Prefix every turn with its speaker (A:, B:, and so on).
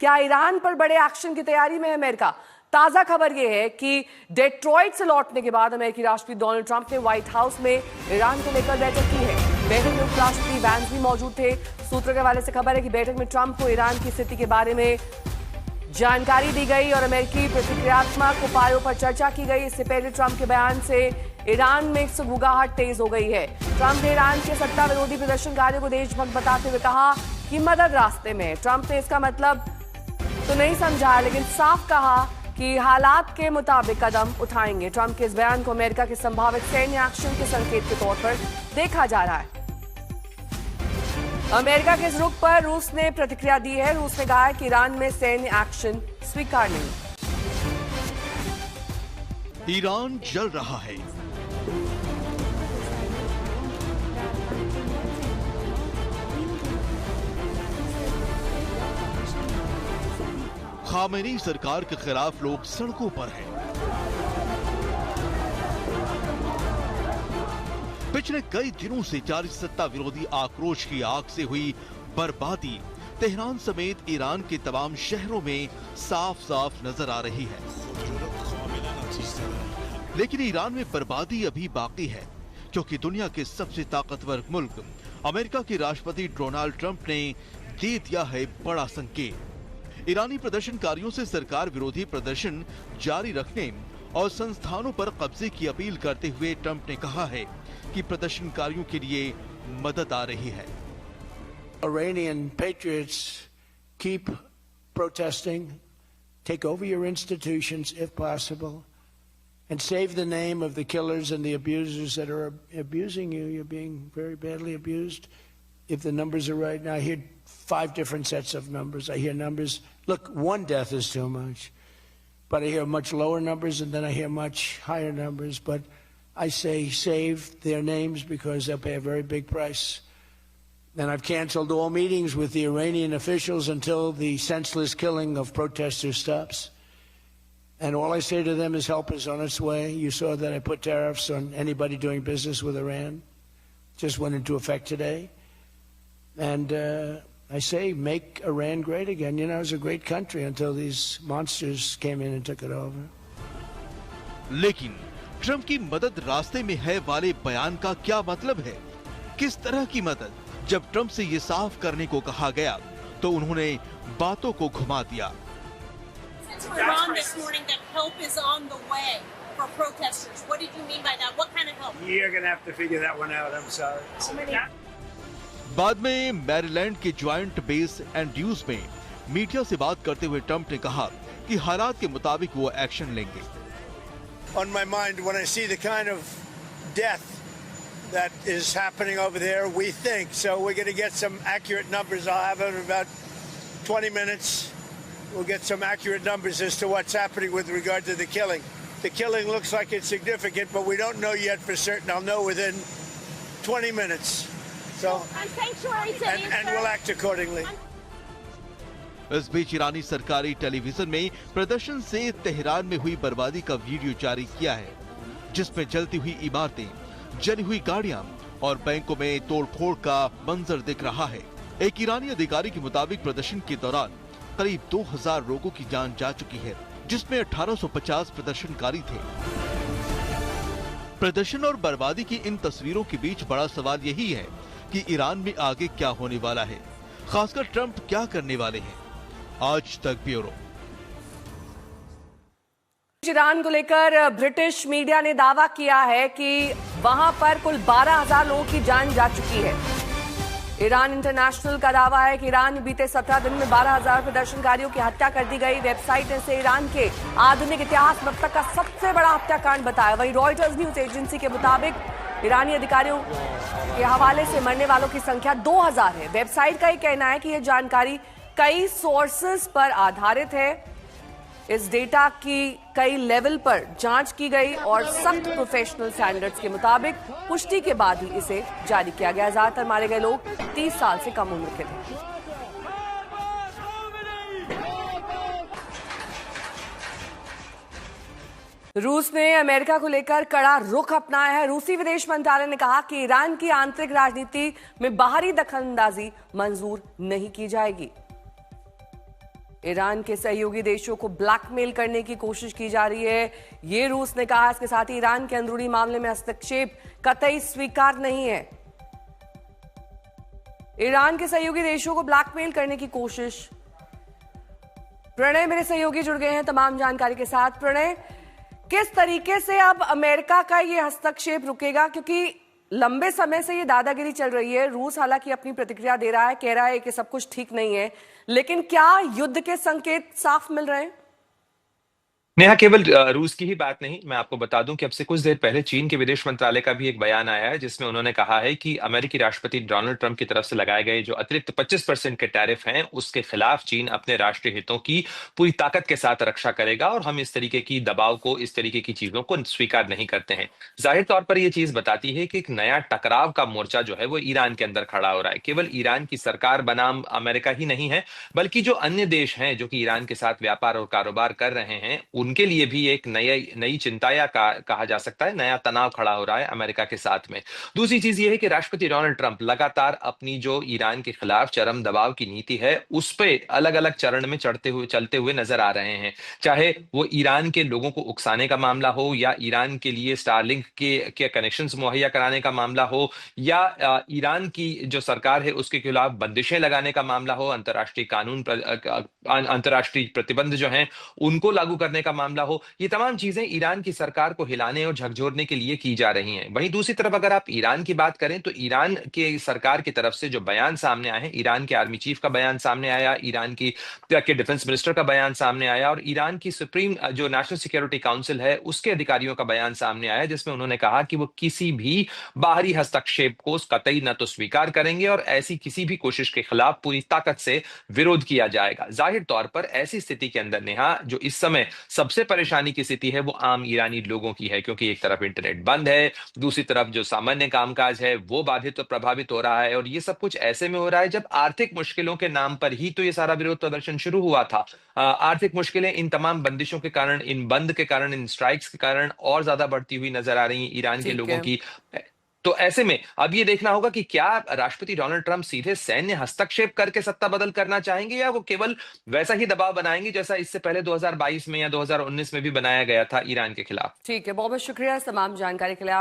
A: क्या ईरान पर बड़े एक्शन की तैयारी में है अमेरिका? ताजा खबर यह है कि डेट्रॉइट से लौटने के बाद अमेरिकी राष्ट्रपति डोनाल्ड ट्रंप ने व्हाइट हाउस में ईरान को लेकर बैठक की है। बैठक में उपराष्ट्रपति वैंस भी मौजूद थे। सूत्रों के हवाले से खबर है कि बैठक में ट्रंप को ईरान की स्थिति के बारे में जानकारी दी गई और अमेरिकी प्रतिक्रियात्मक उपायों पर चर्चा की गई। इससे पहले ट्रंप के बयान से ईरान में सुगबुगाहट तेज हो गई है। ट्रंप ने ईरान के सत्ता विरोधी प्रदर्शनकारियों को देशभक्त बताते हुए कहा कि मदद रास्ते में है। ट्रंप ने इसका मतलब तो नहीं समझा, लेकिन साफ कहा कि हालात के मुताबिक कदम उठाएंगे। ट्रंप के इस बयान को अमेरिका के संभावित सैन्य एक्शन के संकेत के तौर पर देखा जा रहा है। अमेरिका के इस रुख पर रूस ने प्रतिक्रिया दी है। रूस ने कहा है कि ईरान में सैन्य एक्शन स्वीकार नहीं।
B: ईरान जल रहा है। खामेनी सरकार के खिलाफ लोग सड़कों पर हैं। पिछले कई दिनों से जारी सत्ता विरोधी आक्रोश की आग से हुई बर्बादी तेहरान समेत ईरान के तमाम शहरों में साफ साफ नजर आ रही है। लेकिन ईरान में बर्बादी अभी बाकी है, क्योंकि दुनिया के सबसे ताकतवर मुल्क अमेरिका के राष्ट्रपति डोनाल्ड ट्रंप ने दे दिया है बड़ा संकेत। ईरानी प्रदर्शनकारियों से सरकार विरोधी प्रदर्शन जारी रखने और संस्थानों पर कब्जे की अपील करते हुए ट्रंप ने कहा है कि प्रदर्शनकारियों के लिए मदद आ रही है।
C: Iranian patriots keep protesting, take over your institutions if possible, and save the name of the killers and the abusers that are abusing you. You're being very badly abused. If the numbers are right now, I hear 5 different sets of numbers. I hear numbers, look, 1 death is too much. But I hear much lower numbers, and then I hear much higher numbers. But I say save their names because they'll pay a very big price. And I've canceled all meetings with the Iranian officials until the senseless killing of protesters stops. And all I say to them is help is on its way. You saw that I put tariffs on anybody doing business with Iran. Just went into effect today. And I say make Iran great again. You know, it was a great country until these monsters came in and took it over.
B: लेकिन Trump की मदद रास्ते में है वाले बयान का क्या मतलब है? किस तरह की मदद? जब ट्रंप से ये साफ करने को कहा गया तो उन्होंने बातों को घुमा दिया।
D: Iran this morning that help is on the way for protesters. What did you mean by that? What kind of help?
E: You're going to have to figure that one out. I'm sorry.
B: बाद में Maryland के joint base Andrews में media से बात करते हुए Trump ने कहा कि हालात के मुताबिक वो एक्शन लेंगे।
E: On my mind, when I see the kind of death that is happening over there, we think. So we're going to get some accurate numbers. I'll have it in about 20 minutes. We'll get some accurate numbers as to what's happening with regard to the killing. The killing looks like it's significant, but we don't know yet for certain. I'll know within 20 minutes. So, and we'll act accordingly.
B: इस बीच ईरानी सरकारी television में प्रदर्शन से Tehran में हुई बर्बादी का video जारी किया है, जिसमें जलती हुई इमारतें, जली हुई गाड़ियां और बैंकों में तोड़फोड़ का मंजर दिख रहा है। एक ईरानी अधिकारी के मुताबिक प्रदर्शन के दौरान करीब 2000 लोगों की जान जा चुकी है, जिसमें 1850 प्रदर्शनकारी थे। प्रदर्शन और बर्बादी की इन तस्वीरों के बीच बड़ा सवाल यही है कि ईरान में आगे क्या होने वाला है, खासकर ट्रंप क्या करने वाले हैं। आज तक ब्यूरो।
A: ईरान को लेकर ब्रिटिश मीडिया ने दावा किया है कि वहां पर कुल 12,000 लोगों की जान जा चुकी है। ईरान इंटरनेशनल का दावा है कि ईरान में बीते 17 दिन में 12,000 प्रदर्शनकारियों की हत्या कर दी गई। वेबसाइट ने इसे ईरान के आधुनिक इतिहास में अब तक का सबसे बड़ा हत्याकांड बताया। वहीं रॉयटर्स न्यूज एजेंसी के मुताबिक ईरानी अधिकारियों के हवाले से मरने वालों की संख्या 2000 है। वेबसाइट का यह कहना है कि यह जानकारी कई सोर्सेस पर आधारित है। इस डेटा की कई लेवल पर जांच की गई और सख्त प्रोफेशनल स्टैंडर्ड्स के मुताबिक पुष्टि के बाद ही इसे जारी किया गया। ज्यादातर मारे गए लोग 30 साल से कम उम्र के थे। रूस ने अमेरिका को लेकर कड़ा रुख अपनाया है। रूसी विदेश मंत्रालय ने कहा कि ईरान की आंतरिक राजनीति में बाहरी दखलंदाजी मंजूर नहीं की जाएगी। ईरान के सहयोगी देशों को ब्लैकमेल करने की कोशिश की जा रही है, ये रूस ने कहा। इसके साथ ही ईरान के अंदरूनी मामले में हस्तक्षेप कतई स्वीकार नहीं है। ईरान के सहयोगी देशों को ब्लैकमेल करने की कोशिश। प्रणय मेरे सहयोगी जुड़ गए हैं तमाम जानकारी के साथ। प्रणय, किस तरीके से अब अमेरिका का ये हस्तक्षेप रुकेगा, क्योंकि लंबे समय से ये दादागिरी चल रही है। रूस हालांकि अपनी प्रतिक्रिया दे रहा है, कह रहा है कि सब कुछ ठीक नहीं है, लेकिन क्या युद्ध के संकेत साफ मिल रहे हैं?
F: नेहा, केवल रूस की ही बात नहीं, मैं आपको बता दूं कि अब से कुछ देर पहले चीन के विदेश मंत्रालय का भी एक बयान आया है, जिसमें उन्होंने कहा है कि अमेरिकी राष्ट्रपति डोनाल्ड ट्रंप की तरफ से लगाए गए जो अतिरिक्त 25% के टैरिफ हैं, उसके खिलाफ चीन अपने राष्ट्रीय हितों की पूरी ताकत के साथ रक्षा करेगा और हम इस तरीके की दबाव को, इस तरीके की चीजों को स्वीकार नहीं करते हैं। जाहिर तौर पर यह चीज बताती है कि एक नया टकराव का मोर्चा जो है वो ईरान के अंदर खड़ा हो रहा है। केवल ईरान की सरकार बनाम अमेरिका ही नहीं है, बल्कि जो अन्य देश हैं जो कि ईरान के साथ व्यापार और कारोबार कर रहे हैं, उनके लिए भी एक नई चिंता या कहा जा सकता है नया तनाव खड़ा हो रहा है अमेरिका के साथ में। दूसरी चीज यह है कि राष्ट्रपति डोनाल्ड ट्रंप लगातार अपनी जो ईरान के खिलाफ चरम दबाव की नीति है, उस पे अलग अलग चरण में चलते हुए नजर आ रहे हैं। चाहे वो ईरान के लोगों को उकसाने का मामला हो, या ईरान के लिए स्टारलिंक के कनेक्शंस मुहैया कराने का मामला हो, या ईरान की जो सरकार है उसके खिलाफ बंदिशें लगाने का मामला हो, अंतर्राष्ट्रीय प्रतिबंध जो हैं उनको लागू करने का मामला हो, ये तमाम चीजें ईरान की सरकार को हिलाने और झकझोरने के लिए की जा रही हैं। वहीं दूसरी तरफ अगर आप ईरान की बात करें तो ईरान के सरकार की तरफ से जो बयान सामने आए हैं, ईरान के आर्मी चीफ का बयान सामने आया, ईरान के डिफेंस मिनिस्टर का बयान सामने आया और ईरान की सुप्रीम जो नेशनल सिक्योरिटी काउंसिल है उसके अधिकारियों का बयान सामने आया, जिसमें उन्होंने कहा कि वो किसी भी बाहरी हस्तक्षेप को कतई न तो स्वीकार करेंगे और ऐसी किसी भी कोशिश के खिलाफ पूरी ताकत से विरोध किया जाएगा। जाहिर तौर पर ऐसी स्थिति के अंदर नेहा, जो इस समय सबसे परेशानी की स्थिति है वो आम ईरानी लोगों की है, क्योंकि एक तरफ इंटरनेट बंद है, दूसरी तरफ जो सामान्य कामकाज है वो बाधित और प्रभावित हो रहा है। और ये सब कुछ ऐसे में हो रहा है जब आर्थिक मुश्किलों के नाम पर ही तो ये सारा विरोध प्रदर्शन शुरू हुआ था। आर्थिक मुश्किलें इन तमाम बंदिशों के कारण, इन बंद के कारण, इन स्ट्राइक्स के कारण और ज्यादा बढ़ती हुई नजर आ रही है ईरान के लोगों की। तो ऐसे में अब ये देखना होगा कि क्या राष्ट्रपति डोनाल्ड ट्रंप सीधे सैन्य हस्तक्षेप करके सत्ता बदल करना चाहेंगे, या वो केवल वैसा ही दबाव बनाएंगे जैसा इससे पहले 2022 में या 2019 में भी बनाया गया था ईरान के खिलाफ।
A: ठीक है, बहुत बहुत शुक्रिया इस तमाम जानकारी के लिए।